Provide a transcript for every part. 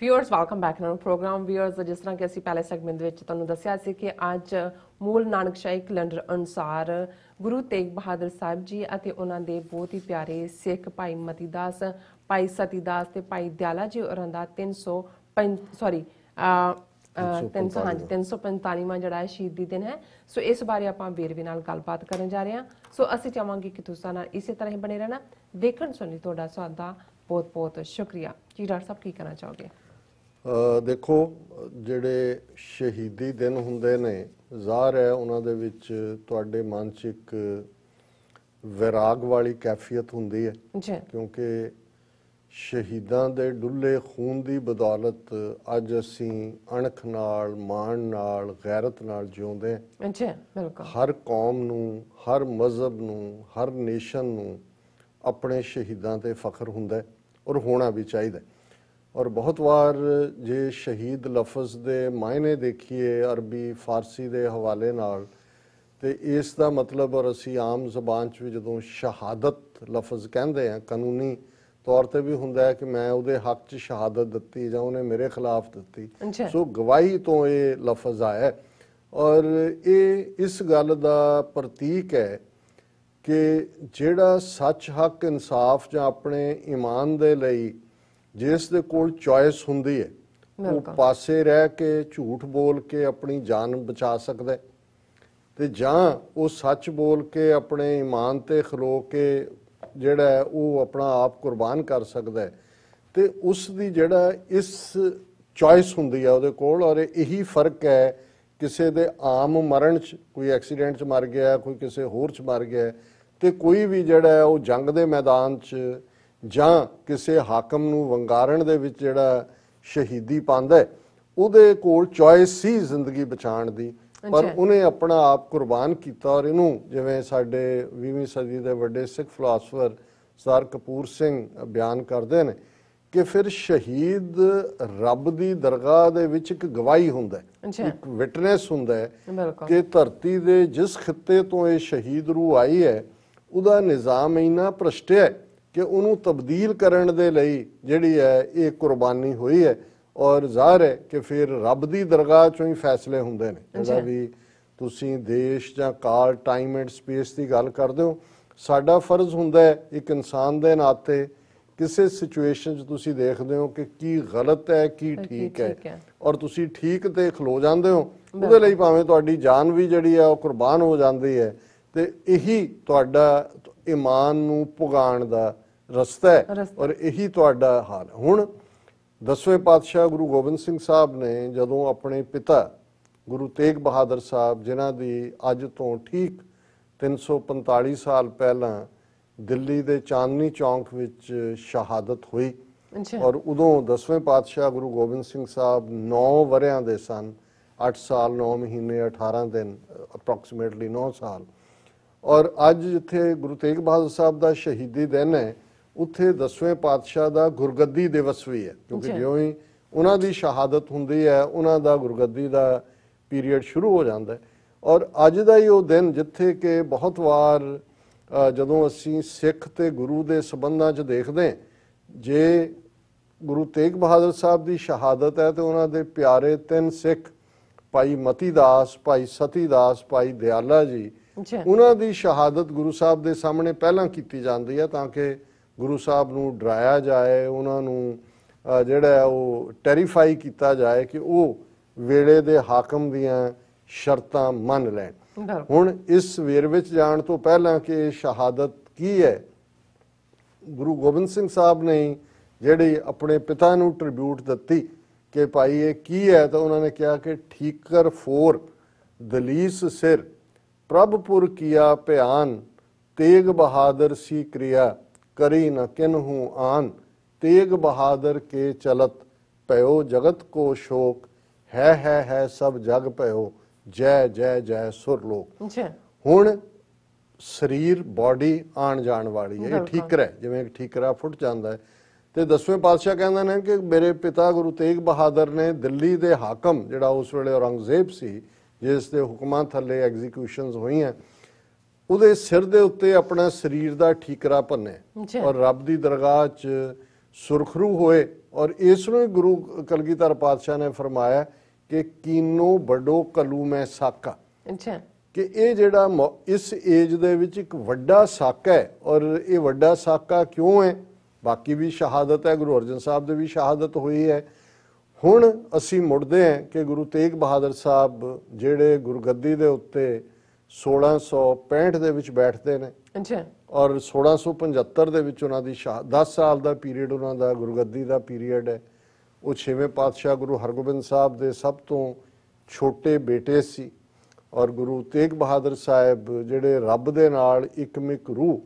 Viewers welcome back ना programme viewers जिस तरह कि ਅਸੀਂ ਪਹਿਲੇ ਸੈਗਮੈਂਟ ਦੇ ਵਿੱਚ ਤੁਹਾਨੂੰ ਦੱਸਿਆ ਸੀ ਕਿ ਅੱਜ ਮੂਲ ਨਾਨਕਸ਼ਾਹੀ ਕੈਲੰਡਰ ਅਨੁਸਾਰ ਗੁਰੂ ਤੇਗ ਬਹਾਦਰ ਸਾਹਿਬ ਜੀ ਅਤੇ ਉਹਨਾਂ ਦੇ ਬਹੁਤ ਹੀ ਪਿਆਰੇ ਸਿੱਖ ਭਾਈ ਮਤੀਦਾਸ ਭਾਈ ਸਤੀਦਾਸ ਤੇ ਭਾਈ ਦਿਆਲਾ ਜੀ ਹੋਰਾਂ ਦਾ 345ਵਾਂ ਜਿਹੜਾ ਹੈ ਸ਼ਹੀਦੀ ਦਿਨ ਹੈ। ਸੋ ਇਸ ਬਾਰੇ ਆਪਾਂ ਵੇਰਵੇ ਨਾਲ ਗੱਲਬਾਤ ਕਰਨ ਜਾ ਰਹੇ ਹਾਂ। ਸੋ ਅਸੀਂ ਚਾਹਾਂਗੇ ਕਿ ਤੁਸੀਂ ਨਾਲ ਇਸੇ ਤਰ੍ਹਾਂ ਹੀ ਬਣੇ ਰਹਿਣਾ। ਦੇਖਣ ਸੁਣ ਲਈ ਤੁਹਾਡਾ ਸਾਡਾ ਬਹੁਤ ਬਹੁਤ ਸ਼ੁਕਰੀਆ ਜੀ। ਡਾਕਟਰ ਸਾਹਿਬ ਕੀ ਕਹਿਣਾ ਚਾਹੋਗੇ? देखो ਜਿਹੜੇ ਸ਼ਹੀਦੀ ਦਿਨ ਹੁੰਦੇ ਨੇ ਜ਼ਾਹਰ ਹੈ ਉਹਨਾਂ ਦੇ ਵਿੱਚ ਤੁਹਾਡੇ ਮਨ 'ਚ ਇੱਕ ਵਿਰਾਗ ਵਾਲੀ ਕੈਫੀਅਤ ਹੁੰਦੀ ਹੈ ਜੀ, ਕਿਉਂਕਿ ਸ਼ਹੀਦਾਂ ਦੇ ਡੁੱਲੇ ਖੂਨ ਦੀ ਬਦੌਲਤ ਅੱਜ ਅਸੀਂ ਅਣਖ ਨਾਲ ਮਾਣ ਨਾਲ ਗੈਰਤ ਨਾਲ ਜਿਉਂਦੇ ਹਾਂ। ਜੀ ਬਿਲਕੁਲ। ਹਰ ਕੌਮ ਨੂੰ ਹਰ ਮਜ਼ਹਬ ਨੂੰ ਹਰ ਨੇਸ਼ਨ ਨੂੰ ਆਪਣੇ ਸ਼ਹੀਦਾਂ ਤੇ ਫਖਰ ਹੁੰਦਾ ਹੈ ਔਰ ਹੋਣਾ ਵੀ ਚਾਹੀਦਾ। और बहुत बार जे शहीद लफज के मायने देखिए अरबी फारसी के हवाले नाल ते इस दा मतलब और असी आम जबान च भी जदों शहादत लफज कहते हैं कानूनी तौर पर भी हुंदा है कि मैं उहदे हक च शहादत दित्ती जां उहने मेरे खिलाफ दित्ती, सो गवाही तो ये लफज आया और ये इस गल दा प्रतीक है कि जिहड़ा सच हक इंसाफ जां अपने ईमान दे लई जिस दे कोल चॉइस हुंदी है वो पासे रह के झूठ बोल के अपनी जान बचा सकदा है ते जां वो सच बोल के अपने ईमान ते खलो के जिहड़ा है वो अपना आप कुर्बान कर सकदा है ते उस दी जिहड़ा इस चॉइस हुंदी है उहदे कोल। और यही फर्क है किसी दे आम मरण च कोई एक्सीडेंट च मर गया कोई किसी होर च मर गया ते कोई भी जिहड़ा है वो जंग दे मैदान च ਜਾਂ ਕਿਸੇ ਹਾਕਮ ਨੂੰ ਵੰਗਾਰਨ ਦੇ ਵਿੱਚ ਜਿਹੜਾ ਸ਼ਹੀਦੀ ਪਾਉਂਦਾ ਹੈ ਉਹਦੇ ਕੋਲ ਚੋਇਸ ਸੀ ਜ਼ਿੰਦਗੀ ਬਚਾਉਣ ਦੀ, ਪਰ ਉਹਨੇ ਆਪਣਾ ਆਪ ਕੁਰਬਾਨ ਕੀਤਾ। ਔਰ ਇਹਨੂੰ ਜਿਵੇਂ ਸਾਡੇ 20ਵੀਂ ਸਦੀ ਦੇ ਵੱਡੇ ਸਿੱਖ ਫਿਲਾਸਫਰ ਸਰ ਕਪੂਰ ਸਿੰਘ ਬਿਆਨ ਕਰਦੇ ਨੇ ਕਿ ਫਿਰ ਸ਼ਹੀਦ ਰੱਬ ਦੀ ਦਰਗਾਹ ਦੇ ਵਿੱਚ ਇੱਕ ਗਵਾਹੀ ਹੁੰਦਾ ਹੈ, ਇੱਕ ਵਿਟਨੈਸ ਹੁੰਦਾ ਹੈ ਕਿ ਧਰਤੀ ਦੇ ਜਿਸ ਖਿੱਤੇ ਤੋਂ ਇਹ ਸ਼ਹੀਦ ਰੂਹ ਆਈ ਹੈ ਉਹਦਾ ਨਿਜ਼ਾਮ ਇੰਨਾ ਭ੍ਰਿਸ਼ਟ ਹੈ कि उन्होंने तब्दील करने दे लई जिहड़ी है ये कुर्बानी हुई है। और जाहिर है कि फिर रब दी दरगाह चों ही फैसले हुंदे ने। जिहड़ा भी तुसीं देश जां काल टाइम एंड स्पेस की गल करदे हो, साडा फर्ज हुंदा है एक इंसान दे नाते किसी सिचुएशन च तुसीं देखदे हो कि की गलत है की ठीक है और तुसीं ठीक ते खलो जांदे हो, उहदे लई भावें तुहाडी जान भी जिहड़ी है वो कुर्बान हो जाती है ते यही तुहाडा ईमान नूं पुगाण दा रस्ता है और यही तुहाडा हाल है। हुण 10वें पातशाह गुरु गोबिंद सिंह साहब ने जदों अपने पिता गुरु तेग बहादुर साहब जिन्हां दी अज तो ठीक 345 साल पहला दिल्ली दे चांदनी चौंक विच शहादत हुई और उदों 10वें पातशाह गुरु गोबिंद सिंह साहब 9 वरियां दे सन, 8 साल 9 महीने 18 दिन अप्रोक्सीमेटली 9 साल। और अज जिथे गुरु तेग बहादुर साहब का शहीदी दिन है उत्थे 10वें पातशाह का गुरगद्दी दिवस भी है, क्योंकि ज्यों ही उन्हां दी शहादत हुंदी है उन्हां दा गुरगद्दी का पीरीयड शुरू हो जाता है। और अज दा ही वो दिन जिथे कि बहुत वार जदों असीं सिख ते गुरु दे संबंधां च देखदे जे गुरु तेग बहादुर साहब की शहादत है तो उन्हां दे प्यारे 3 सिख भाई मतीदास भाई सतीदास भाई दयाला जी उन्हां दी शहादत गुरु साहब दे सामने पहलां कीती जांदी है ताकि गुरु साहब नूं डराया जाए, उन्हां नूं जिहड़ा है वो टैरीफाई किया जाए कि वो वेले दे हाकम दियां शर्तां मन लैण। हुण इस वेरवे च जाण तो पहलां कि शहादत की है, गुरु गोबिंद सिंह साहब ने जिहड़ी अपने पिता नूं ट्रिब्यूट दित्ती कि भाई ये की है, तो उन्होंने कहा कि ठीकर फोर दलीस सिर प्रभपुर किया भयान तेग बहादुर सी क्रिया करी न किन्हू आन तेग बहादुर के चलत पयो जगत को शोक है सब जग पयो जय जय जय सुर लोक। हुण शरीर बॉडी आण जाण वाली है, ठीकर है जिवें एक ठीकरा फुट जाता है। तो 10वें पातशाह कहंदे ने कि मेरे पिता गुरु तेग बहादुर ने दिल्ली दे हाकम जिहड़ा उस वेले औरंगजेब सी जिस दे हुक्मां थल्ले एग्जीक्यूशनस होईयां ਉਹਦੇ सिर ਦੇ ਉੱਤੇ अपना शरीर का ठीकरा भन्ने और रब की दरगाह च सुरखरू होए ਔਰ ਇਸ ਨੂੰ ਹੀ ਗੁਰੂ ਕਲਗੀਧਰ ਪਾਤਸ਼ਾਹ ਨੇ ਫਰਮਾਇਆ ਕਿ ਕੀਨੋ ਬੜੋ ਕਲੂ ਮੈਂ ਸਾਕਾ, ਅੱਛਾ, ਕਿ ਇਹ ਜਿਹੜਾ ਇਸ ਏਜ ਦੇ ਵਿੱਚ ਇੱਕ ਵੱਡਾ ਸਾਕਾ ਹੈ। ਔਰ ਇਹ ਵੱਡਾ ਸਾਕਾ ਕਿਉਂ ਹੈ? ਬਾਕੀ ਵੀ ਸ਼ਹਾਦਤ ਹੈ, ਗੁਰੂ ਅਰਜਨ ਸਾਹਿਬ ਦੇ ਵੀ ਸ਼ਹਾਦਤ ਹੋਈ ਹੈ। ਹੁਣ ਅਸੀਂ ਮੁੜਦੇ ਹਾਂ ਕਿ ਗੁਰੂ ਤੇਗ ਬਹਾਦਰ ਸਾਹਿਬ ਜਿਹੜੇ ਗੁਰਗੱਦੀ ਦੇ ਉੱਤੇ 1665 ਦੇ ਵਿੱਚ ਬੈਠਦੇ ਨੇ, ਅੱਛਾ, ਔਰ 1675 ਦੇ ਵਿੱਚ ਉਹਨਾਂ ਦੀ 10 ਸਾਲ ਦਾ ਪੀਰੀਅਡ ਉਹਨਾਂ ਦਾ ਗੁਰਗੱਦੀ ਦਾ ਪੀਰੀਅਡ ਹੈ। ਉਹ 6ਵੇਂ ਪਾਤਸ਼ਾਹ ਗੁਰੂ ਹਰਗੋਬਿੰਦ ਸਾਹਿਬ ਦੇ ਸਭ ਤੋਂ ਛੋਟੇ ਬੇਟੇ ਸੀ। ਔਰ ਗੁਰੂ ਤੇਗ ਬਹਾਦਰ ਸਾਹਿਬ ਜਿਹੜੇ ਰੱਬ ਦੇ ਨਾਲ ਇੱਕਮਿਕ ਰੂਹ,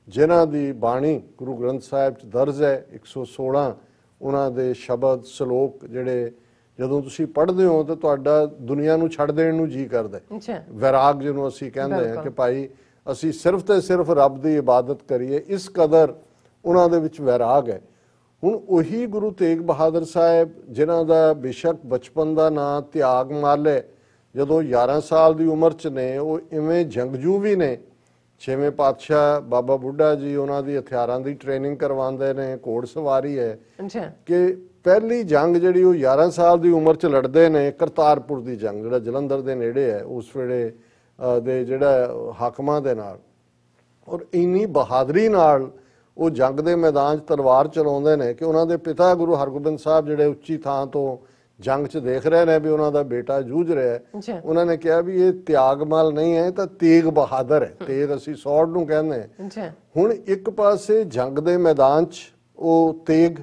ਜਿਨ੍ਹਾਂ ਦੀ ਬਾਣੀ ਗੁਰੂ ਗ੍ਰੰਥ ਸਾਹਿਬ 'ਚ ਦਰਜ ਹੈ, 116 ਉਹਨਾਂ ਦੇ ਸ਼ਬਦ ਸ਼ਲੋਕ ਜਿਹੜੇ ਜਦੋਂ ਤੁਸੀਂ ਪੜ੍ਹਦੇ ਹੋ ਤਾਂ ਤੁਹਾਡਾ ਦੁਨੀਆ ਨੂੰ ਛੱਡ ਦੇਣ ਨੂੰ ਜੀ ਕਰਦਾ। ਅੱਛਾ, ਵੈਰਾਗ ਜਿਹਨੂੰ ਅਸੀਂ ਕਹਿੰਦੇ ਹਾਂ ਕਿ ਭਾਈ ਅਸੀਂ ਸਿਰਫ ਤੇ ਸਿਰਫ ਰੱਬ ਦੀ ਇਬਾਦਤ ਕਰੀਏ, ਇਸ ਕਦਰ ਉਹਨਾਂ ਦੇ ਵਿੱਚ ਵੈਰਾਗ ਹੈ। ਹੁਣ ਉਹੀ ਗੁਰੂ ਤੇਗ ਬਹਾਦਰ ਸਾਹਿਬ ਜਿਨ੍ਹਾਂ ਦਾ ਬੇਸ਼ੱਕ ਬਚਪਨ ਦਾ ਨਾਂ ਤਿਆਗ ਮੱਲ ਹੈ, ਜਦੋਂ 11 ਸਾਲ ਦੀ ਉਮਰ 'ਚ ਨੇ ਉਹ ਇਵੇਂ ਜੰਗਜੂ ਵੀ ਨੇ। 6ਵੇਂ ਪਾਤਸ਼ਾਹ ਬਾਬਾ ਬੁੱਢਾ ਜੀ ਉਹਨਾਂ ਦੀ ਹਥਿਆਰਾਂ ਦੀ ਟ੍ਰੇਨਿੰਗ ਕਰਵਾਉਂਦੇ ਨੇ, ਘੋੜ ਸਵਾਰੀ ਹੈ, ਅੱਛਾ, ਕਿ ਪਹਿਲੀ ਜੰਗ ਜਿਹੜੀ ਉਹ 11 ਸਾਲ ਦੀ ਉਮਰ 'ਚ ਲੜਦੇ ਨੇ, ਕਰਤਾਰਪੁਰ ਦੀ ਜੰਗ, ਜਿਹੜਾ ਜਲੰਧਰ ਦੇ ਨੇੜੇ ਹੈ, ਉਸ ਵੇਲੇ ਦੇ ਜਿਹੜਾ ਹਾਕਮਾਂ ਦੇ ਨਾਲ। ਔਰ ਇੰਨੀ ਬਹਾਦਰੀ ਨਾਲ ਉਹ ਜੰਗ ਦੇ ਮੈਦਾਨ 'ਚ ਤਲਵਾਰ ਚਲਾਉਂਦੇ ਨੇ ਕਿ ਉਹਨਾਂ ਦੇ ਪਿਤਾ ਗੁਰੂ ਹਰਗੋਬਿੰਦ ਸਾਹਿਬ ਜਿਹੜੇ ਉੱਚੀ ਥਾਂ ਤੋਂ ਜੰਗ 'ਚ ਦੇਖ ਰਹੇ ਨੇ ਵੀ ਉਹਨਾਂ ਦਾ ਬੇਟਾ ਜੂਝ ਰਿਹਾ ਹੈ, ਉਹਨਾਂ ਨੇ ਕਿਹਾ ਵੀ ਇਹ ਤਿਆਗਮਲ ਨਹੀਂ ਹੈ, ਤਾਂ ਤੇਗ ਬਹਾਦਰ ਹੈ। ਤੇਗ ਅਸੀਂ ਸੌਰਡ ਨੂੰ ਕਹਿੰਦੇ ਹਾਂ। ਹੁਣ ਇੱਕ ਪਾਸੇ ਜੰਗ ਦੇ ਮੈਦਾਨ 'ਚ ਉਹ ਤੇਗ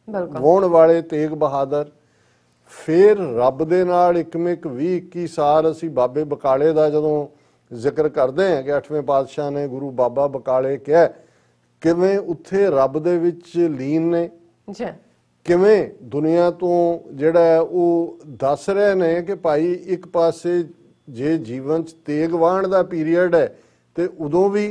ਵਾਹੁਣ ਵਾਲੇ ਤੇਗ ਬਹਾਦਰ, ਫਿਰ ਰੱਬ ਦੇ ਨਾਲ ਇੱਕਮਿਕ 20-21 ਸਾਲ ਅਸੀਂ ਬਾਬੇ ਬਕਾਲੇ ਦਾ ਜਦੋਂ ਜ਼ਿਕਰ ਕਰਦੇ ਹਾਂ ਕਿ 8ਵੇਂ ਪਾਤਸ਼ਾਹ ਨੇ ਗੁਰੂ ਬਾਬਾ ਬਕਾਲੇ ਕਿਹਾ, ਕਿਵੇਂ ਉੱਥੇ ਰੱਬ ਦੇ ਵਿੱਚ ਲੀਨ ਨੇ, ਕਿਵੇਂ ਦੁਨੀਆ ਤੋਂ ਜਿਹੜਾ ਉਹ ਦੱਸ ਰਹੇ ਨੇ ਕਿ ਭਾਈ ਇੱਕ ਪਾਸੇ ਜੇ ਜੀਵਨ 'ਚ ਤੇਗ ਵਾਹਣ ਦਾ ਪੀਰੀਅਡ ਹੈ ਤੇ ਉਦੋਂ ਵੀ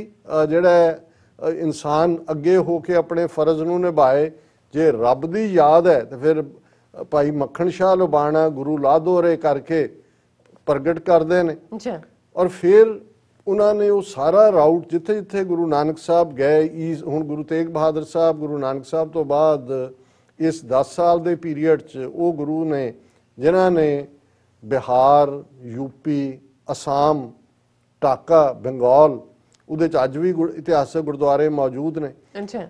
ਜਿਹੜਾ ਇਨਸਾਨ ਅੱਗੇ ਹੋ ਕੇ ਆਪਣੇ ਫਰਜ਼ ਨੂੰ ਨਿਭਾਏ। ਜੇ ਰੱਬ ਦੀ ਯਾਦ ਹੈ ਤੇ ਫਿਰ ਭਾਈ ਮੱਖਣ ਸ਼ਾਹ ਲੁਬਾਣਾ ਗੁਰੂ ਲਾਦੋਰੇ ਕਰਕੇ ਪ੍ਰਗਟ ਕਰਦੇ ਨੇ। ਔਰ ਫਿਰ ਉਹਨਾਂ ਨੇ ਉਹ ਸਾਰਾ ਰਾਊਟ ਜਿੱਥੇ ਜਿੱਥੇ ਗੁਰੂ ਨਾਨਕ ਸਾਹਿਬ ਗਏ, ਹੁਣ ਗੁਰੂ ਤੇਗ ਬਹਾਦਰ ਸਾਹਿਬ ਗੁਰੂ ਨਾਨਕ ਸਾਹਿਬ ਤੋਂ ਬਾਅਦ ਇਸ 10 ਸਾਲ ਦੇ ਪੀਰੀਅਡ 'ਚ ਉਹ ਗੁਰੂ ਨੇ ਜਿਨ੍ਹਾਂ ਨੇ ਬਿਹਾਰ, ਯੂਪੀ, ਅਸਾਮ, ਢਾਕਾ, ਬੰਗਾਲ, ਉਹਦੇ 'ਚ ਅੱਜ ਵੀ ਇਤਿਹਾਸਕ ਗੁਰਦੁਆਰੇ ਮੌਜੂਦ ਨੇ।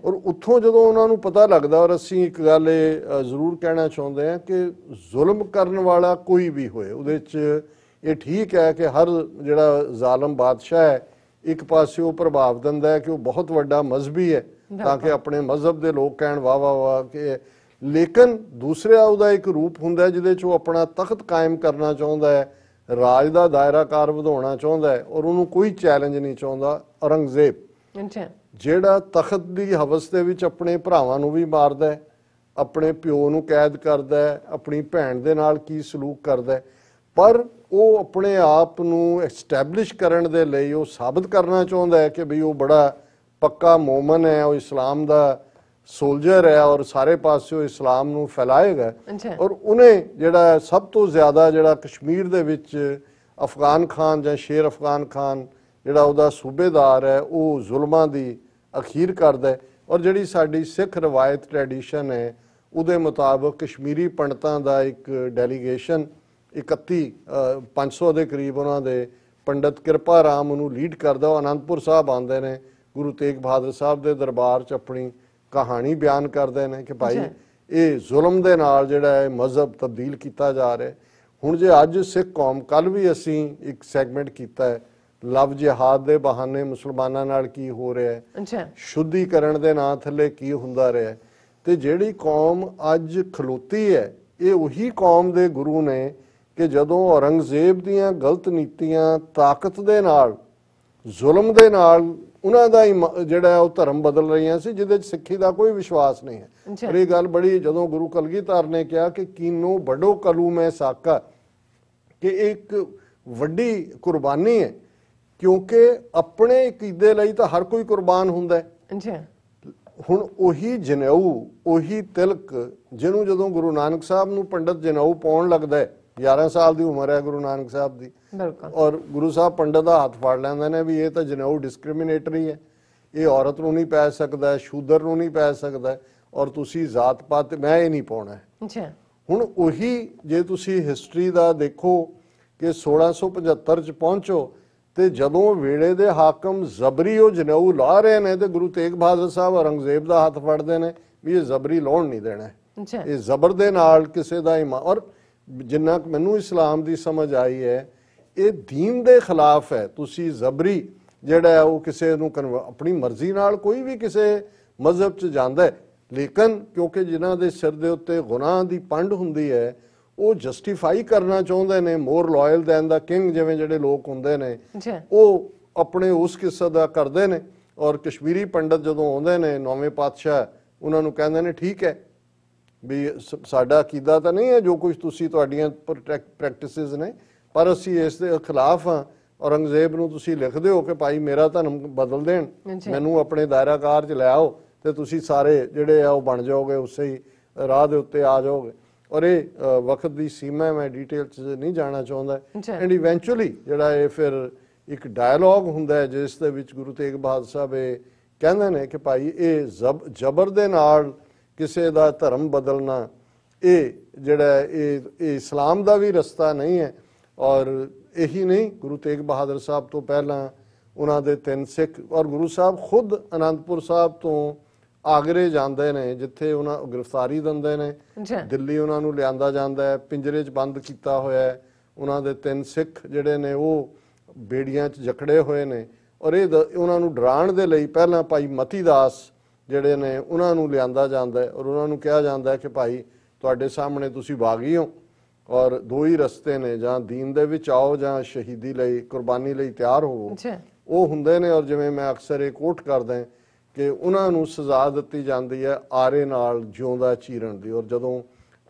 ਔਰ ਉੱਥੋਂ ਜਦੋਂ ਉਹਨਾਂ ਨੂੰ ਪਤਾ ਲੱਗਦਾ, ਔਰ ਅਸੀਂ ਇੱਕ ਗੱਲ ਇਹ ਜ਼ਰੂਰ ਕਹਿਣਾ ਚਾਹੁੰਦੇ ਹਾਂ ਕਿ ਜ਼ੁਲਮ ਕਰਨ ਵਾਲਾ ਕੋਈ ਵੀ ਹੋਏ, ਉਹਦੇ 'ਚ ਇਹ ਠੀਕ ਹੈ ਕਿ ਹਰ ਜਿਹੜਾ ਜ਼ਾਲਮ ਬਾਦਸ਼ਾਹ ਹੈ ਇੱਕ ਪਾਸੇ ਉਹ ਪ੍ਰਭਾਵ ਦਿੰਦਾ ਹੈ ਕਿ ਉਹ ਬਹੁਤ ਵੱਡਾ ਮਜ਼ਹਬੀ ਹੈ ਤਾਂ ਕਿ ਆਪਣੇ ਮਜ਼ਹਬ ਦੇ ਲੋਕ ਕਹਿਣ ਵਾਹ ਵਾਹ ਵਾਹ ਕਿ, ਲੇਕਿਨ ਦੂਸਰਾ ਉਹਦਾ ਇੱਕ ਰੂਪ ਹੁੰਦਾ ਜਿਹਦੇ 'ਚ ਉਹ ਆਪਣਾ ਤਖਤ ਕਾਇਮ ਕਰਨਾ ਚਾਹੁੰਦਾ ਹੈ, ਰਾਜ ਦਾ ਦਾਇਰਾਕਾਰ ਵਧਾਉਣਾ ਚਾਹੁੰਦਾ ਹੈ ਔਰ ਉਹਨੂੰ ਕੋਈ ਚੈਲੰਜ ਨਹੀਂ ਚਾਹੁੰਦਾ। ਔਰੰਗਜ਼ੇਬ ਜਿਹੜਾ ਤਖਤ ਦੀ ਹਵਸ ਦੇ ਵਿੱਚ ਆਪਣੇ ਭਰਾਵਾਂ ਨੂੰ ਵੀ ਮਾਰਦਾ ਹੈ, ਆਪਣੇ ਪਿਓ ਨੂੰ ਕੈਦ ਕਰਦਾ ਹੈ, ਆਪਣੀ ਭੈਣ ਦੇ ਨਾਲ ਕੀ ਸਲੂਕ ਕਰਦਾ ਹੈ, ਪਰ ਉਹ ਆਪਣੇ ਆਪ ਨੂੰ ਐਸਟੈਬਲਿਸ਼ ਕਰਨ ਦੇ ਲਈ ਉਹ ਸਾਬਤ ਕਰਨਾ ਚਾਹੁੰਦਾ ਹੈ ਕਿ ਬਈ ਉਹ ਬੜਾ ਪੱਕਾ ਮੋਮਨ ਹੈ, ਉਹ ਇਸਲਾਮ ਦਾ ਸੋਲਜਰ ਹੈ ਔਰ ਸਾਰੇ ਪਾਸੇ ਉਹ ਇਸਲਾਮ ਨੂੰ ਫੈਲਾਏਗਾ। ਔਰ ਉਹਨੇ ਜਿਹੜਾ ਸਭ ਤੋਂ ਜ਼ਿਆਦਾ ਜਿਹੜਾ ਕਸ਼ਮੀਰ ਦੇ ਵਿੱਚ ਅਫਗਾਨ ਖਾਨ ਜਾਂ ਸ਼ੇਰ ਅਫਗਾਨ ਖਾਨ ਜਿਹੜਾ ਉਹਦਾ ਸੂਬੇਦਾਰ ਹੈ, ਉਹ ਜ਼ੁਲਮਾਂ ਦੀ ਅਖੀਰ ਕਰਦਾ ਹੈ। ਔਰ ਜਿਹੜੀ ਸਾਡੀ ਸਿੱਖ ਰਵਾਇਤ ਟ੍ਰੈਡੀਸ਼ਨ ਹੈ ਉਹਦੇ ਮੁਤਾਬਕ ਕਸ਼ਮੀਰੀ ਪੰਡਤਾਂ ਦਾ ਇੱਕ ਡੈਲੀਗੇਸ਼ਨ 500 ਦੇ ਕਰੀਬ ਉਹਨਾਂ ਦੇ ਪੰਡਤ ਕਿਰਪਾ ਰਾਮ ਉਹਨੂੰ ਲੀਡ ਕਰਦਾ, ਉਹ ਅਨੰਦਪੁਰ ਸਾਹਿਬ ਆਉਂਦੇ ਨੇ, ਗੁਰੂ ਤੇਗ ਬਹਾਦਰ ਸਾਹਿਬ ਦੇ ਦਰਬਾਰ 'ਚ ਆਪਣੀ ਕਹਾਣੀ ਬਿਆਨ ਕਰਦੇ ਨੇ ਕਿ ਭਾਈ ਇਹ ਜ਼ੁਲਮ ਦੇ ਨਾਲ ਜਿਹੜਾ ਹੈ ਮਜ਼ਹਬ ਤਬਦੀਲ ਕੀਤਾ ਜਾ ਰਿਹਾ। ਹੁਣ ਜੇ ਅੱਜ ਸਿੱਖ ਕੌਮ, ਕੱਲ ਵੀ ਅਸੀਂ ਇੱਕ ਸੈਗਮੈਂਟ ਕੀਤਾ ਹੈ ਲਵ ਜਿਹਾਦ ਦੇ ਬਹਾਨੇ ਮੁਸਲਮਾਨਾਂ ਨਾਲ ਕੀ ਹੋ ਰਿਹਾ ਹੈ, ਸ਼ੁੱਧੀਕਰਨ ਦੇ ਨਾਂ ਥੱਲੇ ਕੀ ਹੁੰਦਾ ਰਿਹਾ, ਤੇ ਜਿਹੜੀ ਕੌਮ ਅੱਜ ਖਲੋਤੀ ਹੈ ਇਹ ਉਹੀ ਕੌਮ ਦੇ ਗੁਰੂ ਨੇ ਕਿ ਜਦੋਂ ਔਰੰਗਜ਼ੇਬ ਦੀਆਂ ਗਲਤ ਨੀਤੀਆਂ ਤਾਕਤ ਦੇ ਨਾਲ, ਜ਼ੁਲਮ ਦੇ ਨਾਲ ਉਹਨਾਂ ਦਾ ਜਿਹੜਾ ਉਹ ਧਰਮ ਬਦਲ ਰਹੀਆਂ ਸੀ ਜਿਹਦੇ 'ਚ ਸਿੱਖੀ ਦਾ ਕੋਈ ਵਿਸ਼ਵਾਸ ਨਹੀਂ ਹੈ। ਪਰ ਇਹ ਗੱਲ ਬੜੀ, ਜਦੋਂ ਗੁਰੂ ਕਲਗੀਧਰ ਨੇ ਕਿਹਾ ਕਿ ਕੀਨੋ ਬੜੋ ਕਲੂ ਮੈਂ ਸਾਕਾ, ਕਿ ਇੱਕ ਵੱਡੀ ਕੁਰਬਾਨੀ ਹੈ, ਕਿਉਂਕਿ ਆਪਣੇ ਅਕੀਦੇ ਲਈ ਤਾਂ ਹਰ ਕੋਈ ਕੁਰਬਾਨ ਹੁੰਦਾ ਹੈ। ਹੁਣ ਉਹੀ ਜਨੇਊ, ਉਹੀ ਤਿਲਕ ਜਿਹਨੂੰ ਜਦੋਂ ਗੁਰੂ ਨਾਨਕ ਸਾਹਿਬ ਨੂੰ ਪੰਡਤ ਜਨੇਊ ਪਾਉਣ ਲੱਗਦਾ ਹੈ, 11 ਸਾਲ ਦੀ ਉਮਰ ਹੈ ਗੁਰੂ ਨਾਨਕ ਸਾਹਿਬ ਦੀ, ਔਰ ਗੁਰੂ ਸਾਹਿਬ ਪੰਡਤ ਦਾ ਹੱਥ ਫੜ ਲੈਂਦੇ ਨੇ ਵੀ ਇਹ ਤਾਂ ਜਨੇਊ ਡਿਸਕ੍ਰਿਮੀਨੇਟਰੀ ਹੈ, ਇਹ ਔਰਤ ਨੂੰ ਨਹੀਂ ਪੈ ਸਕਦਾ, ਸ਼ੂਦਰ ਨੂੰ ਨਹੀਂ ਪੈ ਸਕਦਾ। ਔਰ ਤੁਸੀਂ ਜ਼ਾਤ ਪਾਤ ਮੈਂ ਇਹ ਨਹੀਂ ਪਾਉਣਾ ਹੈ। ਅੱਛਾ ਹੁਣ ਉਹੀ ਜੇ ਤੁਸੀਂ ਹਿਸਟਰੀ ਦਾ ਦੇਖੋ ਕਿ 1675 ਚ ਪਹੁੰਚੋ ਤੇ ਜਦੋਂ ਵੇਲੇ ਦੇ ਹਾਕਮ ਜ਼ਬਰੀ ਉਹ ਜਨੇਊ ਲਾ ਰਹੇ ਨੇ ਤੇ ਗੁਰੂ ਤੇਗ ਬਹਾਦਰ ਸਾਹਿਬ ਔਰੰਗਜ਼ੇਬ ਦਾ ਹੱਥ ਫੜਦੇ ਨੇ ਵੀ ਇਹ ਜ਼ਬਰੀ ਲਾਉਣ ਨਹੀਂ ਦੇਣਾ, ਅੱਛਾ ਇਹ ਜ਼ਬਰ ਦੇ ਨਾਲ ਕਿਸੇ ਦਾ ਇਮਾਨ। ਔਰ ਜਿੰਨਾ ਕੁ ਮੈਨੂੰ ਇਸਲਾਮ ਦੀ ਸਮਝ ਆਈ ਹੈ ਇਹ ਦੀਨ ਦੇ ਖਿਲਾਫ ਹੈ। ਤੁਸੀਂ ਜ਼ਬਰੀ ਜਿਹੜਾ ਹੈ ਉਹ ਕਿਸੇ ਨੂੰ ਆਪਣੀ ਮਰਜ਼ੀ ਨਾਲ ਕੋਈ ਵੀ ਕਿਸੇ ਮਜ਼ਹਬ 'ਚ ਜਾਂਦਾ ਹੈ, ਲੇਕਿਨ ਕਿਉਂਕਿ ਜਿਨ੍ਹਾਂ ਦੇ ਸਿਰ ਦੇ ਉੱਤੇ ਗੁਨਾਹ ਦੀ ਪੰਡ ਹੁੰਦੀ ਹੈ ਉਹ ਜਸਟੀਫਾਈ ਕਰਨਾ ਚਾਹੁੰਦੇ ਨੇ, ਮੋਰ ਲਾਇਲ ਦੈਨ ਦਾ ਕਿੰਗ ਜਿਵੇਂ ਜਿਹੜੇ ਲੋਕ ਹੁੰਦੇ ਨੇ ਉਹ ਆਪਣੇ ਉਸ ਕਿੱਸਾ ਦਾ ਕਰਦੇ ਨੇ। ਔਰ ਕਸ਼ਮੀਰੀ ਪੰਡਤ ਜਦੋਂ ਆਉਂਦੇ ਨੇ ਨੌਵੇਂ ਪਾਤਸ਼ਾਹ ਉਹਨਾਂ ਨੂੰ ਕਹਿੰਦੇ ਨੇ ਠੀਕ ਹੈ ਵੀ ਸਾਡਾ ਅਕੀਦਾ ਤਾਂ ਨਹੀਂ ਹੈ ਜੋ ਕੁਝ ਤੁਸੀਂ ਤੁਹਾਡੀਆਂ ਪ੍ਰੈਕਟਿਸਿਸ ਨੇ, ਪਰ ਅਸੀਂ ਇਸ ਦੇ ਖਿਲਾਫ ਹਾਂ। ਔਰੰਗਜ਼ੇਬ ਨੂੰ ਤੁਸੀਂ ਲਿਖ ਦਿਓ ਕਿ ਭਾਈ ਮੇਰਾ ਧਰਮ ਬਦਲ ਦੇਣ, ਮੈਨੂੰ ਆਪਣੇ ਦਾਇਰਾਕਾਰ 'ਚ ਲੈ ਆਓ ਤੇ ਤੁਸੀਂ ਸਾਰੇ ਜਿਹੜੇ ਆ ਉਹ ਬਣ ਜਾਓਗੇ, ਉਸੇ ਹੀ ਰਾਹ ਦੇ ਉੱਤੇ ਆ ਜਾਓਗੇ। ਔਰ ਇਹ ਵਕਤ ਦੀ ਸੀਮਾ ਮੈਂ ਡਿਟੇਲ 'ਚ ਨਹੀਂ ਜਾਣਾ ਚਾਹੁੰਦਾ। ਐਂਡ ਇਵੈਂਚੁਅਲੀ ਜਿਹੜਾ ਇਹ ਫਿਰ ਇੱਕ ਡਾਇਲੌਗ ਹੁੰਦਾ ਹੈ ਜਿਸ ਦੇ ਵਿੱਚ ਗੁਰੂ ਤੇਗ ਬਹਾਦਰ ਸਾਹਿਬ ਇਹ ਕਹਿੰਦੇ ਨੇ ਕਿ ਭਾਈ ਇਹ ਜ਼ਬਰ ਦੇ ਨਾਲ ਕਿਸੇ ਦਾ ਧਰਮ ਬਦਲਣਾ ਇਹ ਜਿਹੜਾ ਇਹ ਇਸਲਾਮ ਦਾ ਵੀ ਰਸਤਾ ਨਹੀਂ ਹੈ। ਔਰ ਇਹੀ ਨਹੀਂ, ਗੁਰੂ ਤੇਗ ਬਹਾਦਰ ਸਾਹਿਬ ਤੋਂ ਪਹਿਲਾਂ ਉਹਨਾਂ ਦੇ 3 ਸਿੱਖ ਔਰ ਗੁਰੂ ਸਾਹਿਬ ਖੁਦ ਅਨੰਦਪੁਰ ਸਾਹਿਬ ਤੋਂ ਆਗਰੇ ਜਾਂਦੇ ਨੇ ਜਿੱਥੇ ਉਹਨਾਂ ਗ੍ਰਿਫਤਾਰੀ ਦਿੰਦੇ ਨੇ, ਦਿੱਲੀ ਉਹਨਾਂ ਨੂੰ ਲਿਆਂਦਾ ਜਾਂਦਾ ਹੈ, ਪਿੰਜਰੇ 'ਚ ਬੰਦ ਕੀਤਾ ਹੋਇਆ ਹੈ। ਉਹਨਾਂ ਦੇ 3 ਸਿੱਖ ਜਿਹੜੇ ਨੇ ਉਹ ਬੇੜੀਆਂ 'ਚ ਜਕੜੇ ਹੋਏ ਨੇ ਔਰ ਇਹ ਉਹਨਾਂ ਨੂੰ ਡਰਾਉਣ ਦੇ ਲਈ ਪਹਿਲਾਂ ਭਾਈ ਮਤੀ ਦਾਸ ਜਿਹੜੇ ਨੇ ਉਹਨਾਂ ਨੂੰ ਲਿਆਂਦਾ ਜਾਂਦਾ ਹੈ ਔਰ ਉਹਨਾਂ ਨੂੰ ਕਿਹਾ ਜਾਂਦਾ ਹੈ ਕਿ ਭਾਈ ਤੁਹਾਡੇ ਸਾਹਮਣੇ ਤੁਸੀਂ ਬਾਗੀ ਹੋ ਔਰ 2 ਹੀ ਰਸਤੇ ਨੇ, ਜਾਂ ਦੀਨ ਦੇ ਵਿੱਚ ਆਓ ਜਾਂ ਸ਼ਹੀਦੀ ਲਈ ਕੁਰਬਾਨੀ ਲਈ ਤਿਆਰ ਹੋਵੋ। ਉਹ ਹੁੰਦੇ ਨੇ। ਔਰ ਜਿਵੇਂ ਮੈਂ ਅਕਸਰ ਇਹ ਕੋਟ ਕਰਦਾ ਕਿ ਉਹਨਾਂ ਨੂੰ ਸਜ਼ਾ ਦਿੱਤੀ ਜਾਂਦੀ ਹੈ ਆਰੇ ਨਾਲ ਜਿਉਂਦਾ ਚੀਰਨ ਦੀ। ਔਰ ਜਦੋਂ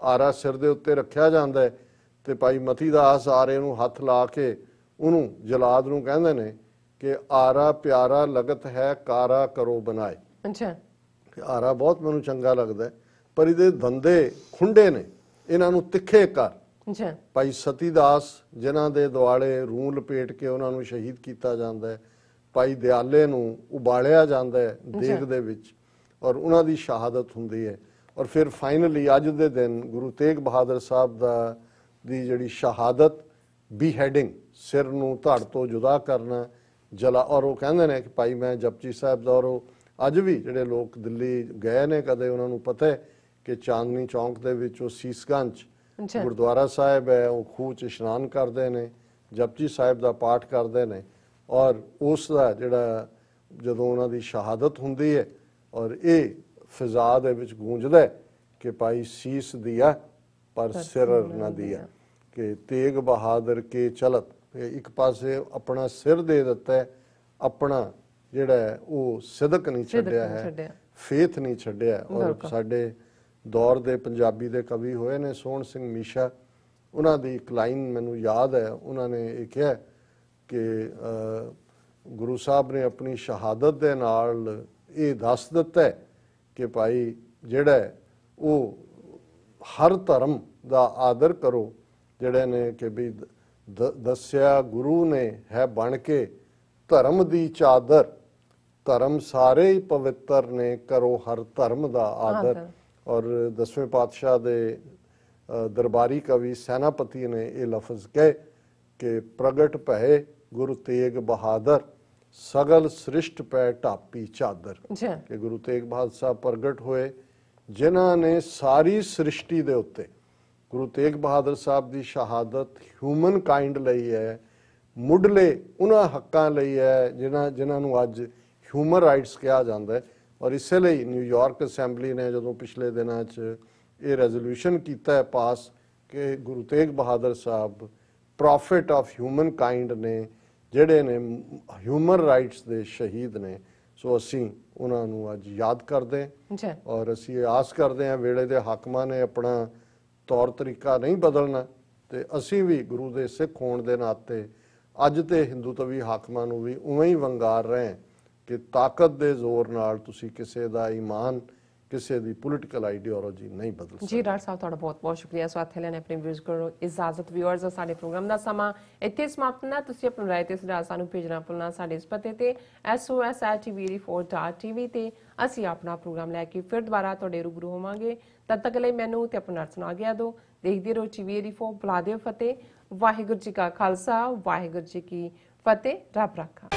ਆਰਾ ਸਿਰ ਦੇ ਉੱਤੇ ਰੱਖਿਆ ਜਾਂਦਾ ਹੈ ਤੇ ਭਾਈ ਮਤੀ ਦਾਸ ਆਰੇ ਨੂੰ ਹੱਥ ਲਾ ਕੇ ਉਹਨੂੰ ਜਲਾਦ ਨੂੰ ਕਹਿੰਦੇ ਨੇ ਕਿ ਆਰਾ ਪਿਆਰਾ ਲਗਤ ਹੈ ਕਾਰਾ ਕਰੋ ਬਣਾਏ। ਆਰਾ ਬਹੁਤ ਮੈਨੂੰ ਚੰਗਾ ਲੱਗਦਾ ਪਰ ਇਹਦੇ ਦੰਦੇ ਖੁੰਡੇ ਨੇ, ਇਹਨਾਂ ਨੂੰ ਤਿੱਖੇ ਕਰ। ਭਾਈ ਸਤੀ ਦਾਸ ਜਿਨ੍ਹਾਂ ਦੇ ਦੁਆਲੇ ਰੂੰ ਲਪੇਟ ਕੇ ਉਹਨਾਂ ਨੂੰ ਸ਼ਹੀਦ ਕੀਤਾ ਜਾਂਦਾ ਹੈ, ਭਾਈ ਦਿਆਲੇ ਨੂੰ ਉਬਾਲਿਆ ਜਾਂਦਾ ਹੈ ਦੇਗ ਦੇ ਵਿੱਚ ਔਰ ਉਹਨਾਂ ਦੀ ਸ਼ਹਾਦਤ ਹੁੰਦੀ ਹੈ। ਔਰ ਫਿਰ ਫਾਈਨਲੀ ਅੱਜ ਦੇ ਦਿਨ ਗੁਰੂ ਤੇਗ ਬਹਾਦਰ ਸਾਹਿਬ ਦੀ ਜਿਹੜੀ ਸ਼ਹਾਦਤ ਬੀਹੈਡਿੰਗ, ਸਿਰ ਨੂੰ ਧੜ ਤੋਂ ਜੁਦਾ ਕਰਨਾ, ਜਲਾ। ਔਰ ਉਹ ਕਹਿੰਦੇ ਨੇ ਕਿ ਭਾਈ ਮੈਂ ਜਪਜੀ ਸਾਹਿਬ ਦਾ, ਔਰ ਉਹ ਅੱਜ ਵੀ ਜਿਹੜੇ ਲੋਕ ਦਿੱਲੀ ਗਏ ਨੇ ਕਦੇ ਉਹਨਾਂ ਨੂੰ ਪਤਾ ਹੈ ਕਿ ਚਾਂਦਨੀ ਚੌਂਕ ਦੇ ਵਿੱਚ ਉਹ ਸੀਸਗੰਜ ਗੁਰਦੁਆਰਾ ਸਾਹਿਬ ਹੈ, ਉਹ ਖੂਹ 'ਚ ਇਸ਼ਨਾਨ ਕਰਦੇ ਨੇ, ਜਪਜੀ ਸਾਹਿਬ ਦਾ ਪਾਠ ਕਰਦੇ ਨੇ ਔਰ ਉਸ ਦਾ ਜਿਹੜਾ ਜਦੋਂ ਉਹਨਾਂ ਦੀ ਸ਼ਹਾਦਤ ਹੁੰਦੀ ਹੈ ਔਰ ਇਹ ਫਿਜ਼ਾ ਦੇ ਵਿੱਚ ਗੂੰਜਦਾ ਹੈ ਕਿ ਭਾਈ ਸੀਸ ਦਿਆ ਪਰ ਸਿਰ ਨਾ ਦਿਆ, ਕਿ ਤੇਗ ਬਹਾਦਰ ਕੇ ਚਲਤ, ਇੱਕ ਪਾਸੇ ਆਪਣਾ ਸਿਰ ਦੇ ਦਿੱਤਾ, ਆਪਣਾ ਜਿਹੜਾ ਉਹ ਸਿਦਕ ਨਹੀਂ ਛੱਡਿਆ ਹੈ, ਫੇਥ ਨਹੀਂ ਛੱਡਿਆ। ਔਰ ਸਾਡੇ ਦੌਰ ਦੇ ਪੰਜਾਬੀ ਦੇ ਕਵੀ ਹੋਏ ਨੇ ਸੋਹਣ ਸਿੰਘ ਮੀਸ਼ਾ, ਉਹਨਾਂ ਦੀ ਇੱਕ ਲਾਈਨ ਮੈਨੂੰ ਯਾਦ ਹੈ, ਉਹਨਾਂ ਨੇ ਇਹ ਕਿਹਾ ਕਿ ਗੁਰੂ ਸਾਹਿਬ ਨੇ ਆਪਣੀ ਸ਼ਹਾਦਤ ਦੇ ਨਾਲ ਇਹ ਦੱਸ ਦਿੱਤਾ ਕਿ ਭਾਈ ਜਿਹੜਾ ਉਹ ਹਰ ਧਰਮ ਦਾ ਆਦਰ ਕਰੋ, ਜਿਹੜੇ ਨੇ ਕਿ ਵੀ ਦੱਸਿਆ ਗੁਰੂ ਨੇ ਹੈ ਬਣ ਕੇ ਧਰਮ ਦੀ ਚਾਦਰ, ਧਰਮ ਸਾਰੇ ਹੀ ਪਵਿੱਤਰ ਨੇ ਕਰੋ ਹਰ ਧਰਮ ਦਾ ਆਦਰ। ਔਰ 10ਵੇਂ ਪਾਤਸ਼ਾਹ ਦੇ ਦਰਬਾਰੀ ਕਵੀ ਸੈਨਾਪਤੀ ਨੇ ਇਹ ਲਫ਼ਜ਼ ਕਹੇ ਕਿ ਪ੍ਰਗਟ ਭਏ ਗੁਰੂ ਤੇਗ ਬਹਾਦਰ ਸਗਲ ਸ੍ਰਿਸ਼ਟ ਪੈ ਢਾਪੀ ਚਾਦਰ, ਕਿ ਗੁਰੂ ਤੇਗ ਬਹਾਦਰ ਸਾਹਿਬ ਪ੍ਰਗਟ ਹੋਏ ਜਿਨ੍ਹਾਂ ਨੇ ਸਾਰੀ ਸ੍ਰਿਸ਼ਟੀ ਦੇ ਉੱਤੇ, ਗੁਰੂ ਤੇਗ ਬਹਾਦਰ ਸਾਹਿਬ ਦੀ ਸ਼ਹਾਦਤ ਹਿਊਮਨ ਕਾਈਂਡ ਲਈ ਹੈ, ਮੁੱਢਲੇ ਉਹਨਾਂ ਹੱਕਾਂ ਲਈ ਹੈ ਜਿਨ੍ਹਾਂ ਨੂੰ ਅੱਜ ਹਿਊਮਨ ਰਾਈਟਸ ਕਿਹਾ ਜਾਂਦਾ ਹੈ। ਔਰ ਇਸੇ ਲਈ ਨਿਊਯਾਰਕ ਅਸੈਂਬਲੀ ਨੇ ਜਦੋਂ ਪਿਛਲੇ ਦਿਨਾਂ 'ਚ ਇਹ ਰੈਜ਼ੋਲੂਸ਼ਨ ਕੀਤਾ ਹੈ ਪਾਸ ਕਿ Guru Tegh Bahadur Sahib profit of human kind ਨੇ, ਜਿਹੜੇ ਨੇ ਹਿਊਮਨ ਰਾਈਟਸ ਦੇ ਸ਼ਹੀਦ ਨੇ, ਸੋ ਅਸੀਂ ਉਹਨਾਂ ਨੂੰ ਅੱਜ ਯਾਦ ਕਰਦੇ ਔਰ ਅਸੀਂ ਆਸ ਕਰਦੇ ਹਾਂ ਵੇਲੇ ਦੇ ਹਾਕਮਾਂ ਨੇ ਆਪਣਾ ਤੌਰ ਤਰੀਕਾ ਨਹੀਂ ਬਦਲਣਾ ਤੇ ਅਸੀਂ ਵੀ ਗੁਰੂ ਦੇ ਸਿੱਖ ਹੋਣ ਦੇ ਨਾਤੇ ਅੱਜ ਤੇ ਹਿੰਦੂਤਵੀ ਹਾਕਮਾਂ ਨੂੰ ਵੀ ਉਵੇਂ ਹੀ ਵੰਗਾਰ ਰਹੇ ਕਿ ਤਾਕਤ ਦੇ ਜ਼ੋਰ ਨਾਲ ਤੁਸੀਂ ਕਿਸੇ ਦਾ ਈਮਾਨ, ਕਿਸੇ ਦੀ ਪੋਲੀਟੀਕਲ ਆਈਡੀਓਲੋਜੀ ਨਹੀਂ ਬਦਲ ਸਕਦੀ। ਜੀ ਡਾਕਟਰ ਸਾਹਿਬ ਤੁਹਾਡਾ ਬਹੁਤ ਬਹੁਤ ਸ਼ੁਕਰੀਆ। ਸੋ ਇੱਥੇ ਲੈਣੇ ਆਪਣੇ ਵਿਊਜ਼ ਕਰੋ ਇਜਾਜ਼ਤ। ਵਿਊਅਰਸ ਸਾਡੇ ਪ੍ਰੋਗਰਾਮ ਦਾ ਸਮਾਂ ਇੱਥੇ ਸਮਾਪਤ ਹੁੰਦਾ। ਤੁਸੀਂ ਆਪਣੀ ਰਾਏ ਤੇ ਸੁਝਾਅ ਸਾਨੂੰ ਭੇਜਣਾ ਭੁੱਲਣਾ ਸਾਡੇ ਇਸ ਪਤੇ ਤੇ sos@tvd4.tv ਤੇ ਅਸੀਂ ਆਪਣਾ ਪ੍ਰੋਗਰਾਮ ਲੈ ਕੇ ਫਿਰ ਦੁਬਾਰਾ ਤੁਹਾਡੇ ਰੂਬਰੂ ਹੋਵਾਂਗੇ। ਤਦ ਤੱਕ ਲਈ ਮੈਨੂੰ ਤੇ ਆਪਣਾ ਸੁਣਾ ਗਿਆ ਦੋ। ਦੇਖਦੇ ਰਹੋ TV84। ਬੁਲਾ ਦਿਓ ਫਤਿਹ। ਵਾਹਿਗੁਰੂ ਜੀ ਕਾ ਖਾਲਸਾ ਵਾਹਿਗੁਰੂ ਜੀ ਕੀ ਫਤਿਹ। ਰੱਬ ਰਾਖਾ।